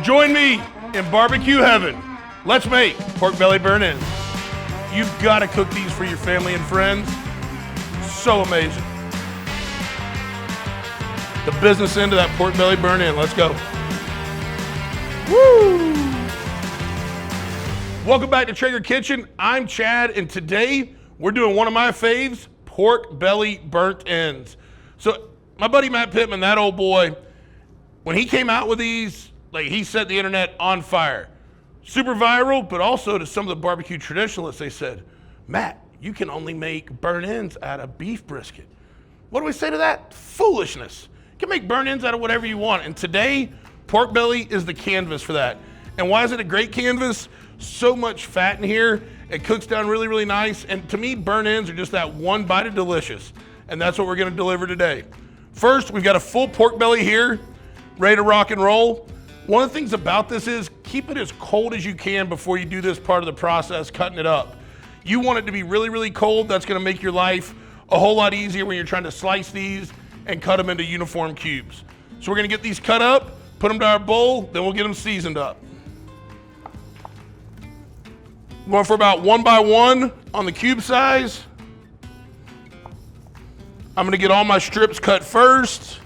Join me in barbecue heaven. Let's make pork belly burn-ins. You've got to cook these for your family and friends. So amazing. The business end of that pork belly burn-in. Let's go. Woo! Welcome back to Traeger Kitchen. I'm Chad, and today we're doing one of my faves, pork belly burnt ends. So my buddy Matt Pittman, that old boy, when he came out with these, like, he set the internet on fire. Super viral, but also to some of the barbecue traditionalists, they said, Matt, you can only make burnt ends out of beef brisket. What do we say to that? Foolishness. You can make burnt ends out of whatever you want. And today, pork belly is the canvas for that. And why is it a great canvas? So much fat in here. It cooks down really, really nice. And to me, burnt ends are just that one bite of delicious. And that's what we're gonna deliver today. First, we've got a full pork belly here, ready to rock and roll. One of the things about this is keep it as cold as you can before you do this part of the process, cutting it up. You want it to be really, really cold. That's gonna make your life a whole lot easier when you're trying to slice these and cut them into uniform cubes. So we're gonna get these cut up, put them to our bowl, then we'll get them seasoned up. Going for about 1 by 1 on the cube size. I'm gonna get all my strips cut first.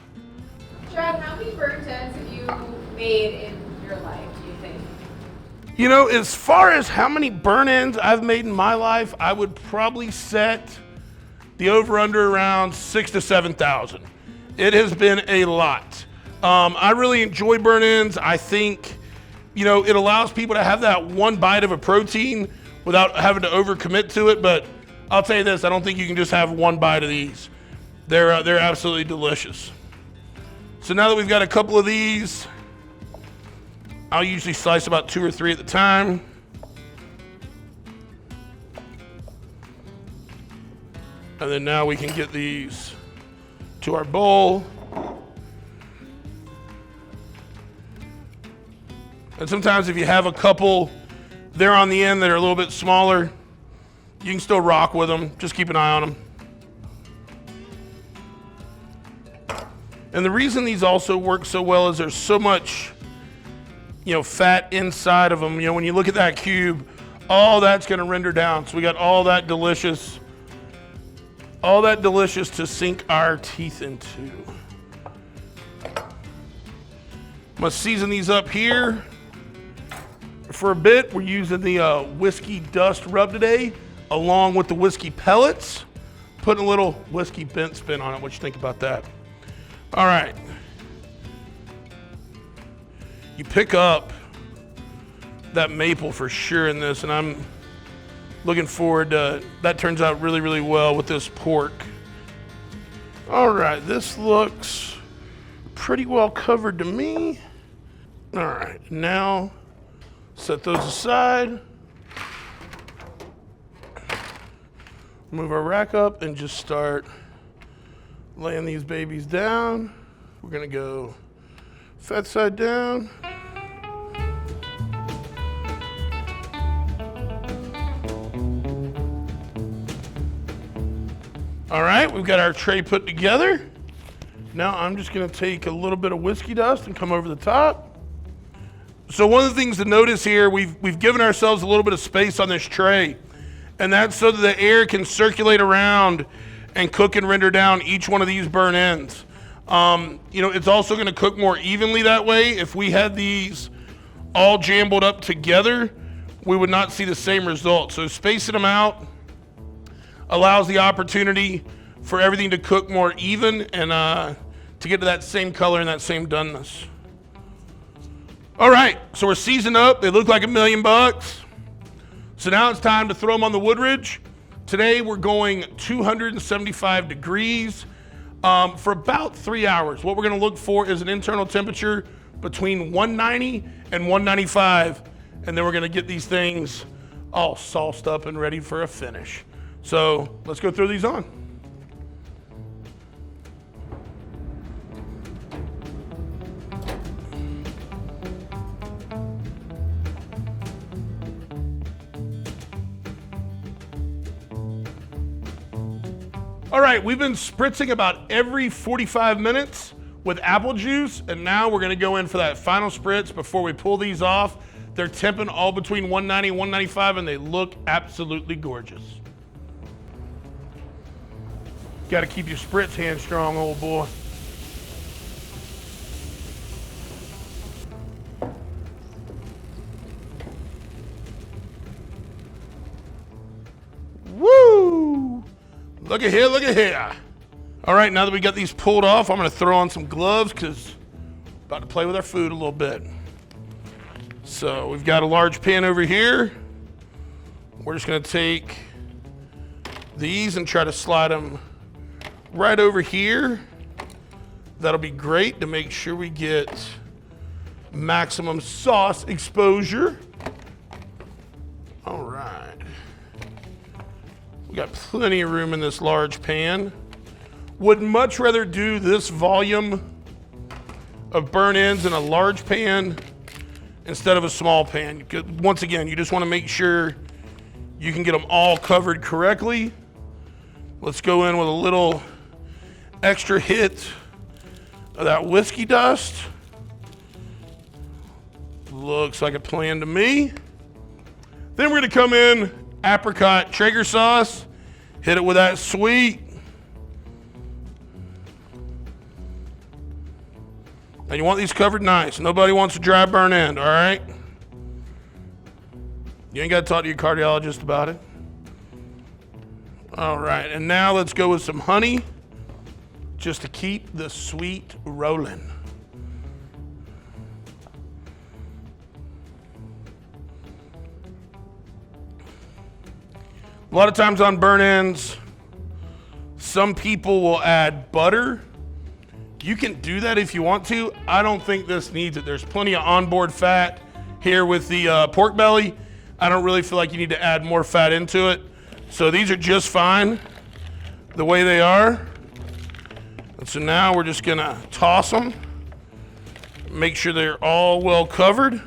Chad, how many burnt ends have you made in your life, do you think? You know, as far as how many burnt ends I've made in my life, I would probably set the over-under around 6,000 to 7,000. It has been a lot. I really enjoy burnt ends. I think, you know, it allows people to have that one bite of a protein without having to overcommit to it. But I'll tell you this, I don't think you can just have one bite of these. They're absolutely delicious. So now that we've got a couple of these, I'll usually slice about 2 or 3 at the time. And then now we can get these to our bowl. And sometimes if you have a couple there on the end that are a little bit smaller, you can still rock with them. Just keep an eye on them. And the reason these also work so well is there's so much, you know, fat inside of them. You know, when you look at that cube, all that's gonna render down. So we got all that delicious to sink our teeth into. I'm gonna season these up here. For a bit, we're using the whiskey dust rub today, along with the whiskey pellets. Putting a little whiskey bent spin on it. What you think about that? All right. You pick up that maple for sure in this, and I'm looking forward to that. Turns out really, really well with this pork. All right, this looks pretty well covered to me. All right, now set those aside. Move our rack up and just start laying these babies down. We're gonna go fat side down. All right, we've got our tray put together. Now I'm just gonna take a little bit of whiskey dust and come over the top. So one of the things to notice here, we've given ourselves a little bit of space on this tray, and that's so that the air can circulate around and cook and render down each one of these burnt ends. You know, it's also gonna cook more evenly that way. If we had these all jumbled up together, we would not see the same result. So spacing them out allows the opportunity for everything to cook more even and to get to that same color and that same doneness. All right, so we're seasoned up. They look like $1,000,000. So now it's time to throw them on the wood ridge. Today we're going 275 degrees for about 3 hours. What we're gonna look for is an internal temperature between 190 and 195. And then we're gonna get these things all sauced up and ready for a finish. So let's go throw these on. All right, we've been spritzing about every 45 minutes with apple juice, and now we're gonna go in for that final spritz before we pull these off. They're temping all between 190 and 195, and they look absolutely gorgeous. Gotta keep your spritz hand strong, old boy. Woo! Look at here, look at here. All right, now that we got these pulled off, I'm gonna throw on some gloves because about to play with our food a little bit. So we've got a large pan over here. We're just gonna take these and try to slide them right over here. That'll be great to make sure we get maximum sauce exposure. All right. We got plenty of room in this large pan. Would much rather do this volume of burnt ends in a large pan instead of a small pan. Once again, you just want to make sure you can get them all covered correctly. Let's go in with a little extra hit of that whiskey dust. Looks like a plan to me. Then we're gonna come in apricot Traeger sauce, hit it with that sweet. Now you want these covered nice. Nobody wants a dry burn end, all right? You ain't gotta talk to your cardiologist about it. All right, and now let's go with some honey just to keep the sweet rolling. A lot of times on burn ends, some people will add butter. You can do that if you want to. I don't think this needs it. There's plenty of onboard fat here with the pork belly. I don't really feel like you need to add more fat into it. So these are just fine the way they are. And so now we're just gonna toss them. Make sure they're all well covered.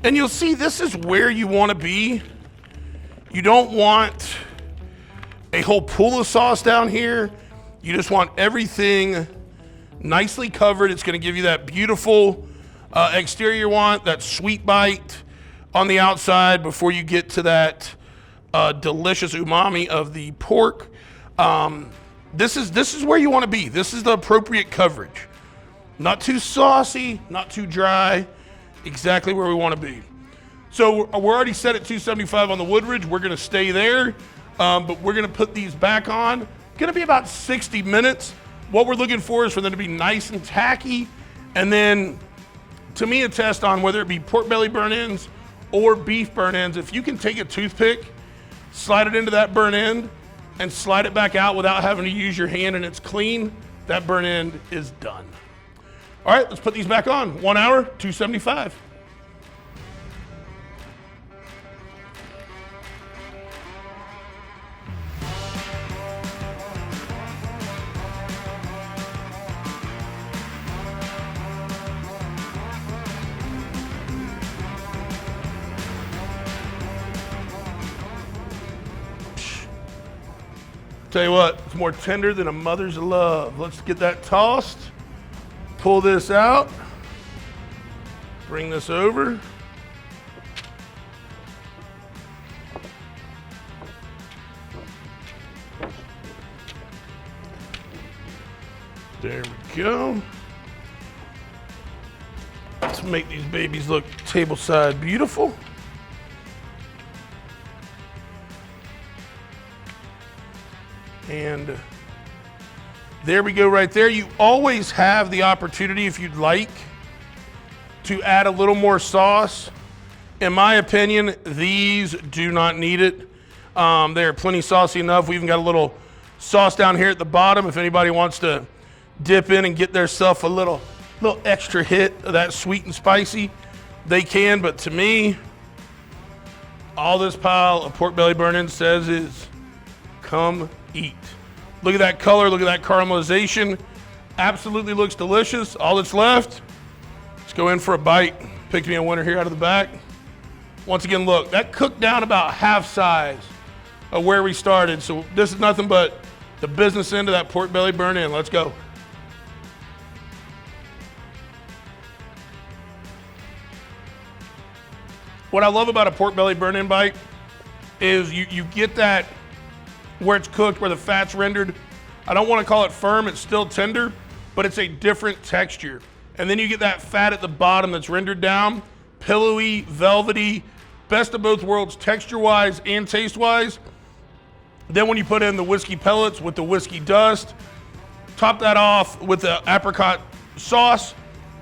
And you'll see this is where you wanna be. You don't want a whole pool of sauce down here. You just want everything nicely covered. It's gonna give you that beautiful exterior you want, that sweet bite on the outside before you get to that delicious umami of the pork. This is where you wanna be. This is the appropriate coverage. Not too saucy, not too dry, exactly where we wanna be. So we're already set at 275 on the Woodridge. We're gonna stay there, but we're gonna put these back on. Gonna be about 60 minutes. What we're looking for is for them to be nice and tacky, and then to me a test on whether it be pork belly burn ends or beef burn ends. If you can take a toothpick, slide it into that burn end, and slide it back out without having to use your hand and it's clean, that burn end is done. All right, let's put these back on. 1 hour, 275. Tell you what, it's more tender than a mother's love. Let's get that tossed. Pull this out. Bring this over. There we go. Let's make these babies look tableside beautiful. And there we go right there. You always have the opportunity, if you'd like, to add a little more sauce. In my opinion, these do not need it. They're plenty saucy enough. We even got a little sauce down here at the bottom. If anybody wants to dip in and get themselves a little extra hit of that sweet and spicy, they can. But to me, all this pile of pork belly burn-in says is, come eat. Look at that color, look at that caramelization. Absolutely looks delicious. All that's left, let's go in for a bite. Picked me a winner here out of the back. Once again, look, that cooked down about half size of where we started. So this is nothing but the business end of that pork belly burn-in. Let's go. What I love about a pork belly burn-in bite is you get that where it's cooked, where the fat's rendered. I don't want to call it firm, it's still tender, but it's a different texture. And then you get that fat at the bottom that's rendered down, pillowy, velvety, best of both worlds, texture-wise and taste-wise. Then when you put in the whiskey pellets with the whiskey dust, top that off with the apricot sauce,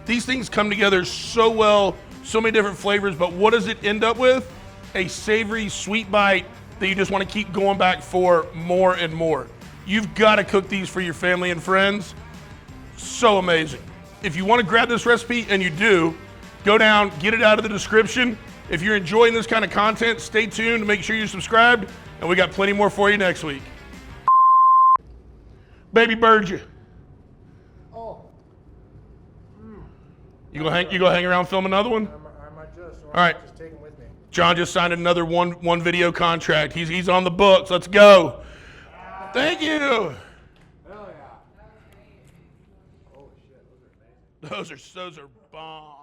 these things come together so well, so many different flavors, but what does it end up with? A savory, sweet bite that you just want to keep going back for more and more. You've got to cook these for your family and friends. So amazing. If you want to grab this recipe, and you do, go down, get it out of the description. If you're enjoying this kind of content, stay tuned, make sure you're subscribed, and we got plenty more for you next week. Baby Burge. Oh. You gonna hang around, film another one? I might just. All right. Just take them with me. John just signed another one video contract. He's on the books. Let's go. Thank you. Hell yeah. Holy shit, those are amazing. Those are bomb.